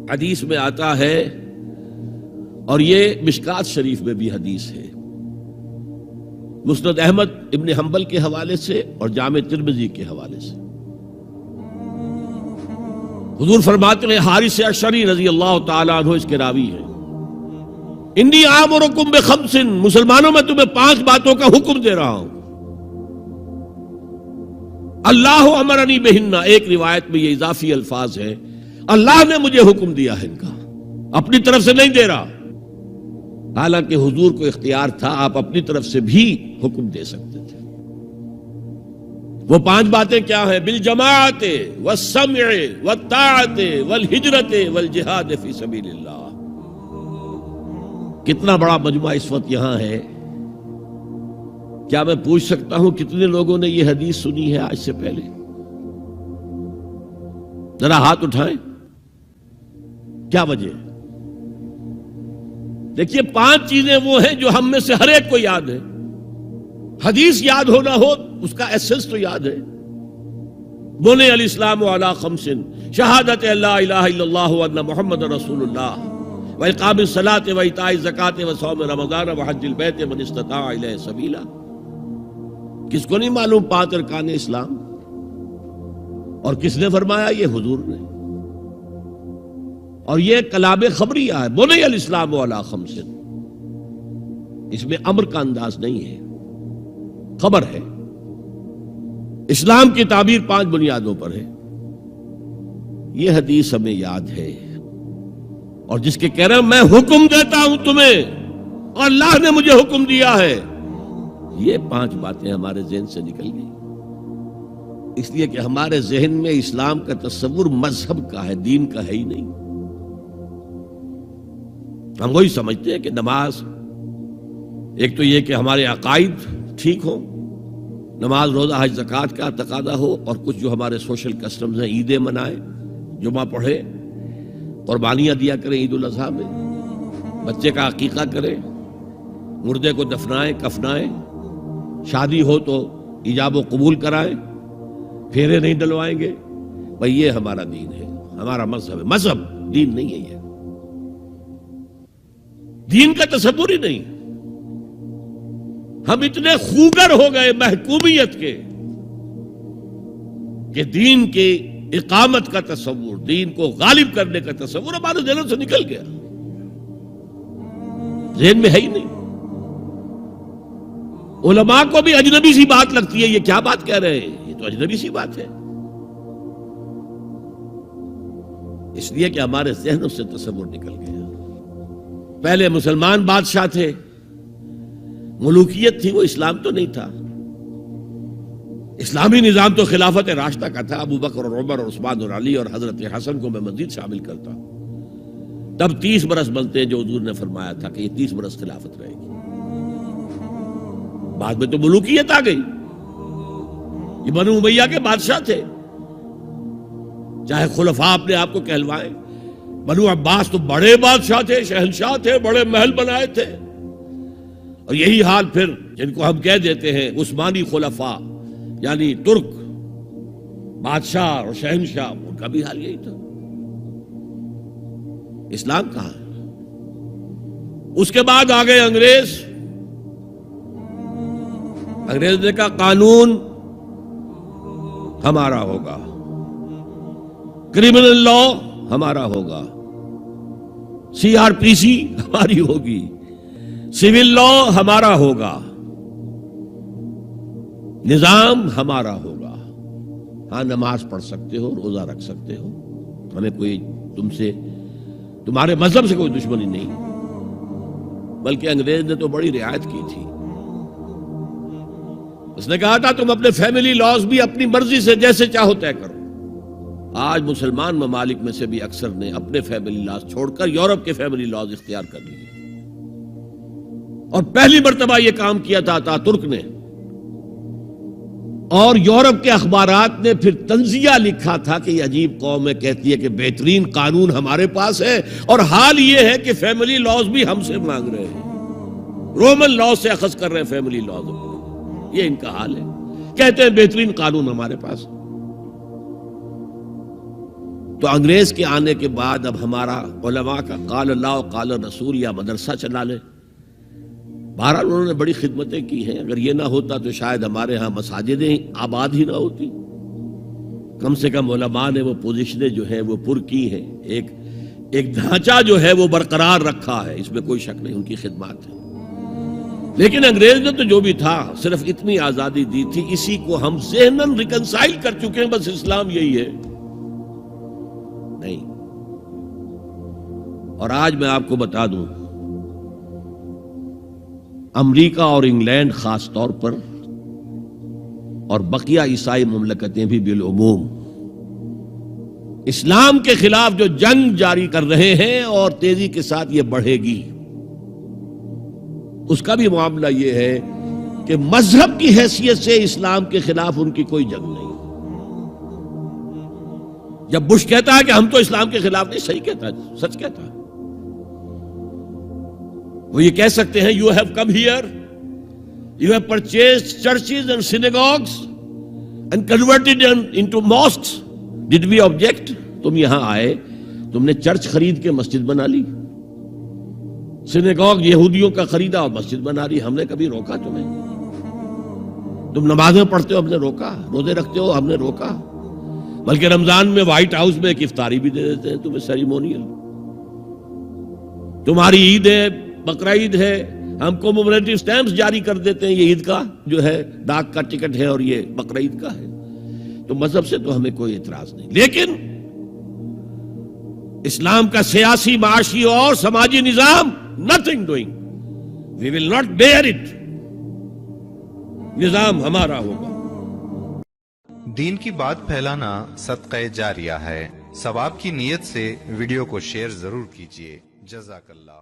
حدیث میں آتا ہے، اور یہ مشکات شریف میں بھی حدیث ہے، مسند احمد ابن حنبل کے حوالے سے اور جامع ترمذی کے حوالے سے، حضور فرماتے ہیں، حارث اشعری رضی اللہ تعالیٰ عنہ اس کے راوی ہیں، انی آمرکم بخمس، مسلمانوں میں تمہیں 5 باتوں کا حکم دے رہا ہوں، اللہ امرنی بہن، ایک روایت میں یہ اضافی الفاظ ہے، اللہ نے مجھے حکم دیا ہے ان کا، اپنی طرف سے نہیں دے رہا، حالانکہ حضور کو اختیار تھا، آپ اپنی طرف سے بھی حکم دے سکتے تھے۔ وہ 5 باتیں کیا ہیں؟ بالجماعت والسمع والطاعت والہجرت والجہاد فی سبیل اللہ۔ کتنا بڑا مجمع اس وقت یہاں ہے، کیا میں پوچھ سکتا ہوں کتنے لوگوں نے یہ حدیث سنی ہے آج سے پہلے؟ ذرا ہاتھ اٹھائیں، کیا وجہ ہے؟ دیکھیے 5 چیزیں وہ ہیں جو ہم میں سے ہر ایک کو یاد ہے، حدیث یاد ہونا ہو اس کا ایسنس تو یاد ہے۔ بنی الاسلام علی 5، شہادت لا الہ الا اللہ وان محمد رسول اللہ، واقام الصلاۃ وایتاء الزکاۃ وصوم رمضان وحج البیت من استطاع الیہ سبیلا۔ کس کو نہیں معلوم 5 ارکان اسلام؟ اور کس نے فرمایا؟ یہ حضور نے۔ اور یہ کلام خبریہ ہے، بنی الاسلام علی 5، اس میں امر کا انداز نہیں ہے، خبر ہے۔ اسلام کی تعبیر 5 بنیادوں پر ہے، یہ حدیث ہمیں یاد ہے، اور جس کے کہہ رہے ہیں میں حکم دیتا ہوں تمہیں اور اللہ نے مجھے حکم دیا ہے، یہ 5 باتیں ہمارے ذہن سے نکل گئی، اس لیے کہ ہمارے ذہن میں اسلام کا تصور مذہب کا ہے، دین کا ہے ہی نہیں۔ ہم وہی سمجھتے ہیں کہ نماز، ایک تو یہ کہ ہمارے عقائد ٹھیک ہوں، نماز روزہ حج زکوٰۃ کا تقاضا ہو، اور کچھ جو ہمارے سوشل کسٹمز ہیں، عیدیں منائیں، جمعہ پڑھیں، قربانیاں دیا کریں عید الاضحیٰ میں، بچے کا عقیقہ کریں، مردے کو دفنائیں کفنائیں، شادی ہو تو ایجاب و قبول کرائیں، پھیرے نہیں ڈلوائیں گے، بھئی یہ ہمارا دین ہے، ہمارا مذہب ہے۔ مذہب دین نہیں ہے، یہ دین کا تصور ہی نہیں۔ ہم اتنے خوگر ہو گئے محکومیت کے کہ دین کی اقامت کا تصور، دین کو غالب کرنے کا تصور ہمارے ذہنوں سے نکل گیا، ذہن میں ہے ہی نہیں۔ علماء کو بھی اجنبی سی بات لگتی ہے، یہ کیا بات کہہ رہے ہیں، یہ تو اجنبی سی بات ہے، اس لیے کہ ہمارے ذہنوں سے تصور نکل گیا۔ پہلے مسلمان بادشاہ تھے، ملوکیت تھی، وہ اسلام تو نہیں تھا۔ اسلامی نظام تو خلافت راشدہ کا تھا، ابو بکر اور عمر اور عثمان اور علی اور حضرت حسن کو میں مزید شامل کرتا ہوں۔ تب 30 برس بنتے ہیں جو حضور نے فرمایا تھا کہ یہ 30 برس خلافت رہے گی، بعد میں تو ملوکیت آ گئی۔ یہ بنو امیہ کے بادشاہ تھے، چاہے خلفاء اپنے آپ کو کہلوائیں، بنو عباس تو بڑے بادشاہ تھے، شہنشاہ تھے، بڑے محل بنائے تھے، اور یہی حال پھر جن کو ہم کہہ دیتے ہیں عثمانی خلفاء، یعنی ترک بادشاہ اور شہنشاہ، ان کا بھی حال یہی تھا۔ اسلام کہاں ہے؟ اس کے بعد آ گئے انگریز نے کہا قانون ہمارا ہوگا، کرمنل لا ہمارا ہوگا، CRPC ہماری ہوگی، سول لا ہمارا ہوگا، نظام ہمارا ہوگا۔ ہاں نماز پڑھ سکتے ہو، روزہ رکھ سکتے ہو، ہمیں کوئی تمہارے مذہب سے کوئی دشمنی نہیں، بلکہ انگریز نے تو بڑی رعایت کی تھی۔ اس نے کہا تھا تم اپنے فیملی لاز بھی اپنی مرضی سے جیسے چاہو طے کرو۔ آج مسلمان ممالک میں سے بھی اکثر نے اپنے فیملی لاز چھوڑ کر یورپ کے فیملی لاز اختیار کر لیے، اور پہلی مرتبہ یہ کام کیا تھا ترک نے، اور یورپ کے اخبارات نے پھر تنزیہ لکھا تھا کہ یہ عجیب قوم ہے، کہتی ہے کہ بہترین قانون ہمارے پاس ہے، اور حال یہ ہے کہ فیملی لاز بھی ہم سے مانگ رہے ہیں، رومن لاز سے اخذ کر رہے ہیں فیملی لاز، یہ ان کا حال ہے، کہتے ہیں بہترین قانون ہمارے پاس۔ تو انگریز کے آنے کے بعد اب ہمارا علماء کا قال اللہ و قال رسول یا مدرسہ چلا لے. بہرحال انہوں نے بڑی خدمتیں کی ہیں. اگر یہ نہ ہوتا تو شاید ہمارے ہاں مساجدیں آباد ہی نہ ہوتی. کم سے کم علماء نے وہ پوزیشنیں جو ہیں وہ پر کی ہیں. ایک ڈھانچہ جو ہے وہ برقرار رکھا ہے, اس میں کوئی شک نہیں, ان کی خدمات ہے. لیکن انگریز نے تو جو بھی تھا صرف اتنی آزادی دی تھی, اسی کو ہم ذہناً ریکنسائل کر چکے ہیں. بس اسلام یہی ہے نہیں. اور آج میں آپ کو بتا دوں, امریکہ اور انگلینڈ خاص طور پر اور بقیہ عیسائی مملکتیں بھی بالعموم اسلام کے خلاف جو جنگ جاری کر رہے ہیں اور تیزی کے ساتھ یہ بڑھے گی, اس کا بھی معاملہ یہ ہے کہ مذہب کی حیثیت سے اسلام کے خلاف ان کی کوئی جنگ نہیں. جب بش کہتا ہے کہ ہم تو اسلام کے خلاف نہیں, صحیح کہتا ہے, سچ کہتا ہے. وہ یہ کہہ سکتے ہیں, you have come here, you have purchased churches and synagogues and converted into mosques, did we object? تم یہاں آئے, تم نے چرچ خرید کے مسجد بنا لی, سینیگوگ یہودیوں کا خریدا اور مسجد بنا لی. ہم نے کبھی روکا تمہیں؟ تم نمازیں پڑھتے ہو, ہم نے روکا؟ روزے رکھتے ہو, ہم نے روکا؟ بلکہ رمضان میں وائٹ ہاؤس میں ایک افطاری بھی دے دیتے ہیں تمہیں, سیریمونیل. تمہاری عید ہے, بقرہ عید ہے, ہم کومیموریٹو سٹیمپس جاری کر دیتے ہیں, یہ عید کا جو ہے ڈاک کا ٹکٹ ہے اور یہ بقرہ عید کا ہے. تو مذہب سے تو ہمیں کوئی اعتراض نہیں, لیکن اسلام کا سیاسی, معاشی اور سماجی نظام, nothing doing. We will not bear it. نظام ہمارا ہوگا. دین کی بات پھیلانا صدقہ جاریہ ہے. ثواب کی نیت سے ویڈیو کو شیئر ضرور کیجیے. جزاک اللہ.